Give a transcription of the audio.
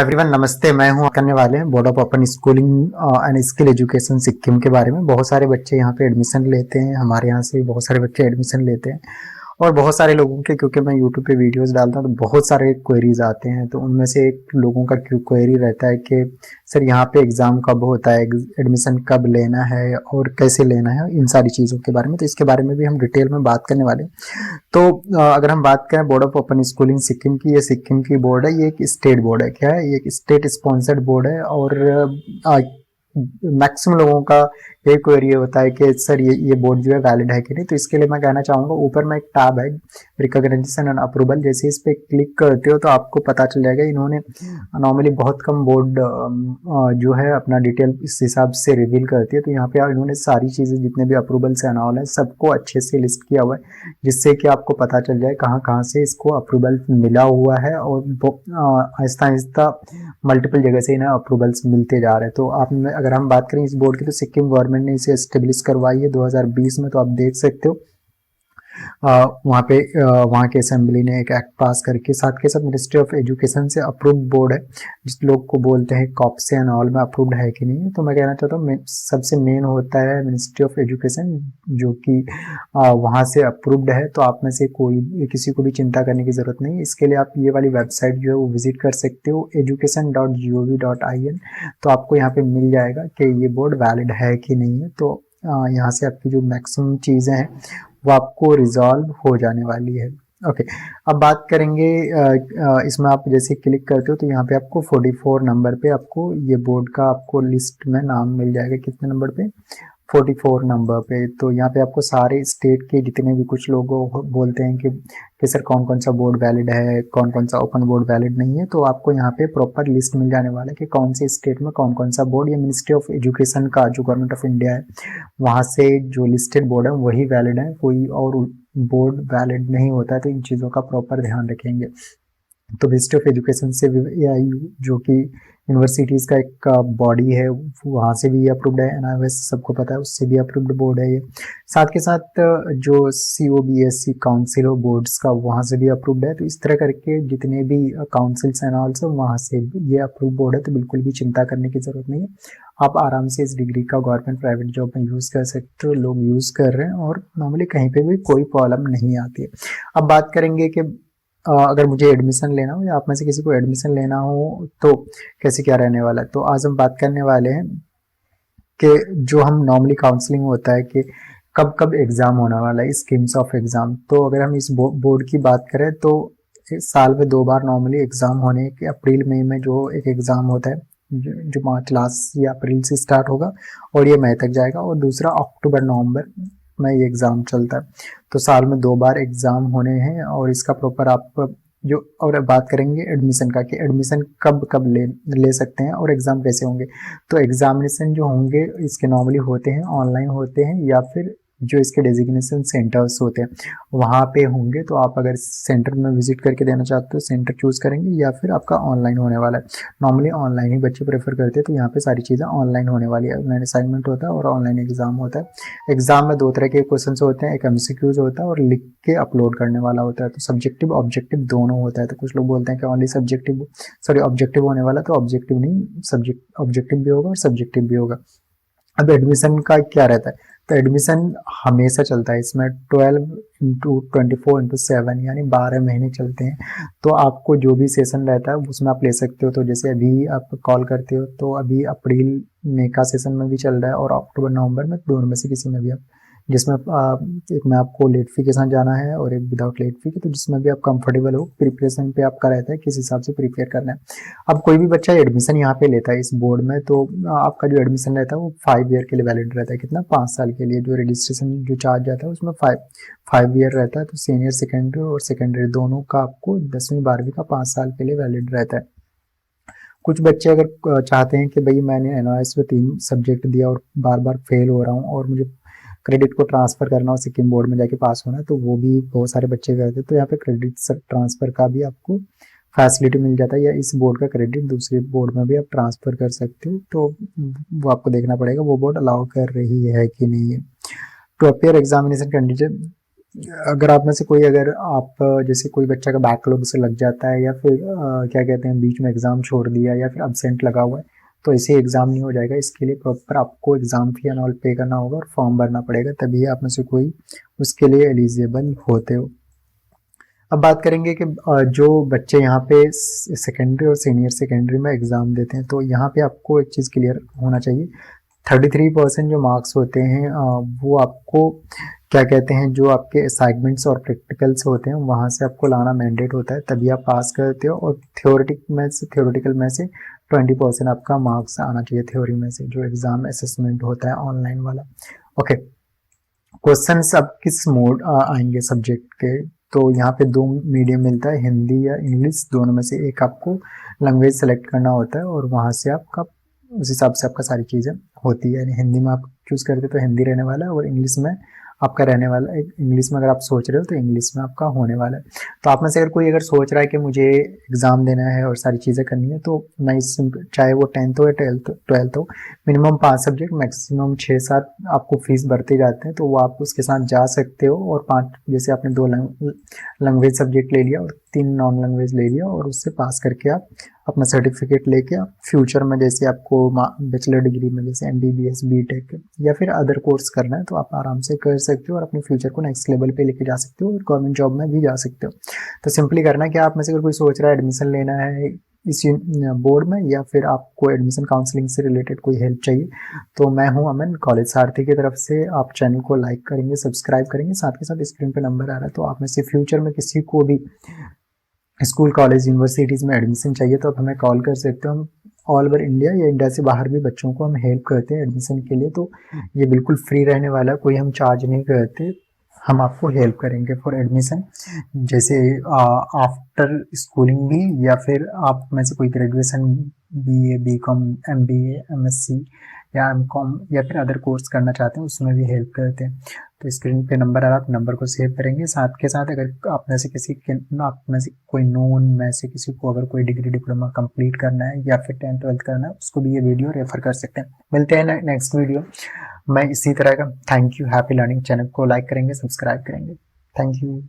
Everyone नमस्ते। मैं हूँ करने वाले हैं board of open schooling and skill education Sikkim के बारे में। बहुत सारे बच्चे यहाँ पे एडमिशन लेते हैं, हमारे यहाँ से भी बहुत सारे बच्चे एडमिशन लेते हैं और बहुत सारे लोगों के, क्योंकि मैं यूट्यूब पे वीडियोस डालता हूँ तो बहुत सारे क्वेरीज आते हैं। तो उनमें से एक लोगों का क्वेरी रहता है कि सर यहाँ पे एग्ज़ाम कब होता है, एडमिशन कब लेना है और कैसे लेना है, इन सारी चीज़ों के बारे में। तो इसके बारे में भी हम डिटेल में बात करने वाले हैं। तो अगर हम बात करें board of open schooling Sikkim की, ये सिक्किम की बोर्ड है, ये एक स्टेट बोर्ड है। क्या है, ये एक स्टेट स्पॉन्सर्ड बोर्ड है। और मैक्सिमम लोगों का ये क्वेरी होता है कि सर ये बोर्ड जो है वैलिड है कि नहीं। तो इसके लिए मैं कहना चाहूँगा, ऊपर में एक टैब है रिकॉग्निशन एंड अप्रूवल, जैसे इस पर क्लिक करते हो तो आपको पता चल जाएगा। इन्होंने नॉर्मली बहुत कम बोर्ड जो है अपना डिटेल इस हिसाब से रिवील करती है। तो यहाँ पे इन्होंने सारी चीज़ें जितने भी अप्रूवल से अनाउल है सबको अच्छे से लिस्ट किया हुआ है, जिससे कि आपको पता चल जाए कहाँ कहाँ से इसको अप्रूवल मिला हुआ है। और आहिस्ता आहिस्ता मल्टीपल जगह से इन्हें अप्रूवल्स मिलते जा रहे हैं। तो आप अगर हम बात करें इस बोर्ड की, तो सिक्किम गवर्नमेंट ने इसे एस्टेब्लिश करवाई है 2020 में। तो आप देख सकते हो वहाँ पे वहाँ के असेंबली ने एक एक्ट पास करके, साथ के साथ मिनिस्ट्री ऑफ एजुकेशन से अप्रूव्ड बोर्ड है, जिस लोग को बोलते हैं कॉप्स एंड ऑल में अप्रूव्ड है कि नहीं। तो मैं कहना चाहता हूँ सबसे मेन होता है मिनिस्ट्री ऑफ एजुकेशन, जो कि वहाँ से अप्रूव्ड है। तो आप में से कोई किसी को भी चिंता करने की जरूरत नहीं। इसके लिए आप ये वाली वेबसाइट जो है वो विजिट कर सकते हो, education.gov.in। तो आपको यहाँ पे मिल जाएगा कि ये बोर्ड वैलिड है कि नहीं है। तो यहाँ से आपकी जो मैक्सिमम चीज़ें हैं वो आपको रिजॉल्व हो जाने वाली है। ओके, अब बात करेंगे इसमें आप जैसे क्लिक करते हो तो यहाँ पे आपको 44 नंबर पे आपको ये बोर्ड का आपको लिस्ट में नाम मिल जाएगा। कितने नंबर पे? 44 नंबर पे। तो यहाँ पे आपको सारे स्टेट के जितने भी, कुछ लोग बोलते हैं कि सर कौन कौन सा बोर्ड वैलिड है, कौन कौन सा ओपन बोर्ड वैलिड नहीं है। तो आपको यहाँ पे प्रॉपर लिस्ट मिल जाने वाला है कि कौन से स्टेट में कौन कौन सा बोर्ड। ये मिनिस्ट्री ऑफ एजुकेशन का जो गवर्नमेंट ऑफ इंडिया है वहाँ से जो लिस्टेड बोर्ड है वही वैलिड है, कोई और बोर्ड वैलिड नहीं होता है। तो इन चीज़ों का प्रॉपर ध्यान रखेंगे। तो मिनिस्ट्री ऑफ एजुकेशन से भी AIU जो कि यूनिवर्सिटीज़ का एक बॉडी है, वहाँ से भी अप्रूव्ड है। NIOS सबको पता है, उससे भी अप्रूव्ड बोर्ड है ये। साथ के साथ जो COBSC काउंसिल ऑफ बोर्ड्स का, वहाँ से भी अप्रूव्ड है। तो इस तरह करके जितने भी काउंसिल्स एंड ऑल्सो वहाँ से भी ये अप्रूव बोर्ड है। तो बिल्कुल भी चिंता करने की ज़रूरत नहीं है। आप आराम से इस डिग्री का गवर्नमेंट प्राइवेट जॉब में यूज़ कर सकते हो। लोग यूज़ कर रहे हैं और नॉर्मली कहीं पे भी कोई प्रॉब्लम नहीं आती है। अब बात करेंगे कि अगर मुझे एडमिशन लेना हो या आप में से किसी को एडमिशन लेना हो तो कैसे क्या रहने वाला है। तो आज हम बात करने वाले हैं कि जो हम नॉर्मली काउंसलिंग होता है कि कब कब एग्ज़ाम होने वाला है, स्कीम्स ऑफ एग्ज़ाम। तो अगर हम इस बोर्ड की बात करें तो साल में 2 बार नॉर्मली एग्ज़ाम होने के, अप्रैल मई में जो एक एग्ज़ाम होता है जो मार्च लास्ट या अप्रैल से स्टार्ट होगा और ये मई तक जाएगा, और दूसरा अक्टूबर नवंबर में ये एग्ज़ाम चलता है। तो साल में 2 बार एग्ज़ाम होने हैं। और इसका प्रॉपर आप जो, और बात करेंगे एडमिशन का कि एडमिशन कब कब ले सकते हैं और एग्ज़ाम कैसे होंगे। तो एग्जामिनेशन जो होंगे इसके नॉर्मली होते हैं ऑनलाइन होते हैं, या फिर जो इसके डेजिग्नेशन सेंटर्स होते हैं वहाँ पे होंगे। तो आप अगर सेंटर में विजिट करके देना चाहते हो सेंटर चूज़ करेंगे, या फिर आपका ऑनलाइन होने वाला है। नॉर्मली ऑनलाइन ही बच्चे प्रेफर करते हैं। तो यहाँ पे सारी चीज़ें ऑनलाइन होने वाली है। ऑनलाइन असाइनमेंट होता है और ऑनलाइन एग्ज़ाम होता है। एग्ज़ाम में 2 तरह के क्वेश्चन होते हैं, एक MCQs होता है और लिख के अपलोड करने वाला होता है। तो सब्जेक्टिव ऑब्जेक्टिव दोनों होता है। तो कुछ लोग बोलते हैं कि ओनली सब्जेक्टिव, सॉरी ऑब्जेक्टिव होने वाला। तो ऑब्जेक्टिव नहीं, सब्जेक्ट ऑब्जेक्टिव भी होगा और सब्जेक्टिव भी होगा। अब एडमिशन का क्या रहता है, तो एडमिशन हमेशा चलता है। इसमें 12x24x7 यानी 12 महीने चलते हैं। तो आपको जो भी सेशन रहता है उसमें आप ले सकते हो। तो जैसे अभी आप कॉल करते हो तो अभी अप्रैल मई का सेशन में भी चल रहा है और अक्टूबर नवंबर में, दोनों में से किसी में भी आप, जिसमें एक में आपको लेट फी के साथ जाना है और एक विदाउट लेट फी के। तो जिसमें भी आप कंफर्टेबल हो, प्रिपरेशन पे आपका रहता है किस हिसाब से प्रिपेयर करना है। अब कोई भी बच्चा एडमिशन यहाँ पे लेता है इस बोर्ड में, तो आपका जो एडमिशन रहता है वो 5 ईयर के लिए वैलिड रहता है। कितना? 5 साल के लिए। जो रजिस्ट्रेशन जो चार्ज जाता है उसमें 5 ईयर रहता है। तो सीनियर सेकेंडरी और सेकेंडरी दोनों का आपको 10वीं 12वीं का 5 साल के लिए वैलिड रहता है। कुछ बच्चे अगर चाहते हैं कि भाई मैंने NIOS में 3 सब्जेक्ट दिया और बार बार फेल हो रहा हूँ और मुझे क्रेडिट को ट्रांसफ़र करना हो, सिक्किम बोर्ड में जाके पास होना है, तो वो भी बहुत सारे बच्चे करते हैं। तो यहाँ पे क्रेडिट ट्रांसफ़र का भी आपको फैसिलिटी मिल जाता है, या इस बोर्ड का क्रेडिट दूसरे बोर्ड में भी आप ट्रांसफ़र कर सकते हो। तो वो आपको देखना पड़ेगा वो बोर्ड अलाउ कर रही है कि नहीं है। टू अपियर एग्जामिनेशन कंडीशन, अगर आप में से कोई, अगर आप जैसे कोई बच्चा का बैकलॉग से लग जाता है, या फिर क्या कहते हैं बीच में एग्ज़ाम छोड़ दिया, या फिर अब्सेंट लगा हुआ है, तो ऐसे एग्ज़ाम नहीं हो जाएगा। इसके लिए प्रॉपर आपको एग्ज़ाम फी एंड ऑल पे करना होगा और फॉर्म भरना पड़ेगा, तभी आप में से कोई उसके लिए एलिजिबल होते हो। अब बात करेंगे कि जो बच्चे यहाँ पे सेकेंडरी और सीनियर सेकेंडरी में एग्ज़ाम देते हैं, तो यहाँ पे आपको एक चीज़ क्लियर होना चाहिए। 33% जो मार्क्स होते हैं वो आपको क्या कहते हैं, जो आपके असाइनमेंट्स और प्रैक्टिकल्स होते हैं वहाँ से आपको लाना मैंडेट होता है, तभी आप पास करते हो। और थ्योरेटिकल में से 20% आपका मार्क्स आना चाहिए थ्योरी में से, जो एग्ज़ाम असेसमेंट होता है ऑनलाइन वाला। ओके, क्वेश्चंस अब किस मोड आएंगे सब्जेक्ट के, तो यहाँ पे दो मीडियम मिलता है, हिंदी या इंग्लिश, दोनों में से एक आपको लैंग्वेज सेलेक्ट करना होता है, और वहाँ से आपका उस हिसाब से आपका सारी चीज़ें होती है। यानी हिंदी में आप चूज़ करते तो हिंदी रहने वाला है, और इंग्लिश में आपका रहने वाला है। इंग्लिश में अगर आप सोच रहे हो तो इंग्लिश में आपका होने वाला है। तो आप में से अगर कोई अगर सोच रहा है कि मुझे एग्ज़ाम देना है और सारी चीज़ें करनी है, तो मैं चाहे वो 10th हो या 12th हो, मिनिमम 5 सब्जेक्ट, मैक्सिमम 6-7 आपको फीस भरते जाते हैं, तो वो आप उसके साथ जा सकते हो। और 5, जैसे आपने 2 लैंग्वेज सब्जेक्ट ले लिया और 3 नॉन लैंग्वेज ले लिया, और उससे पास करके आप अपना सर्टिफिकेट लेके आप फ्यूचर में, जैसे आपको बैचलर डिग्री में जैसे MBBS, BTech या फिर अदर कोर्स करना है, तो आप आराम से कर सकते हो और अपने फ्यूचर को नेक्स्ट लेवल पे लेके जा सकते हो, और गवर्नमेंट जॉब में भी जा सकते हो। तो सिंपली करना है कि आप में से अगर कोई सोच रहा है एडमिशन लेना है इस बोर्ड में, या फिर आपको एडमिशन काउंसलिंग से रिलेटेड कोई हेल्प चाहिए, तो मैं हूं अमन, कॉलेज सारथी की तरफ से। आप चैनल को लाइक करेंगे, सब्सक्राइब करेंगे, साथ के साथ स्क्रीन पे नंबर आ रहा है, तो आप में से फ्यूचर में किसी को भी स्कूल, कॉलेज, यूनिवर्सिटीज़ में एडमिशन चाहिए तो आप हमें कॉल कर सकते हो। हम ऑल ओवर इंडिया या इंडिया से बाहर भी बच्चों को हम हेल्प करते हैं एडमिशन के लिए, तो ये बिल्कुल फ्री रहने वाला है, कोई हम चार्ज नहीं करते। हम आपको हेल्प करेंगे फॉर एडमिशन, जैसे आफ्टर स्कूलिंग भी, या फिर आप में से कोई graduation, BA, BCom, MBA, MSc या MCom या फिर अदर कोर्स करना चाहते हैं, उसमें भी हेल्प करते हैं। तो स्क्रीन पे नंबर आ रहा है, आप नंबर को सेव करेंगे। साथ के साथ अगर आप में से आप में से कोई नोन में से किसी को अगर कोई डिग्री डिप्लोमा कंप्लीट करना है या फिर 10th 12th करना है, उसको भी ये वीडियो रेफर कर सकते हैं। मिलते हैं नेक्स्ट वीडियो में इसी तरह का। Thank you, happy learning. Channel को लाइक करेंगे, सब्सक्राइब करेंगे। Thank you.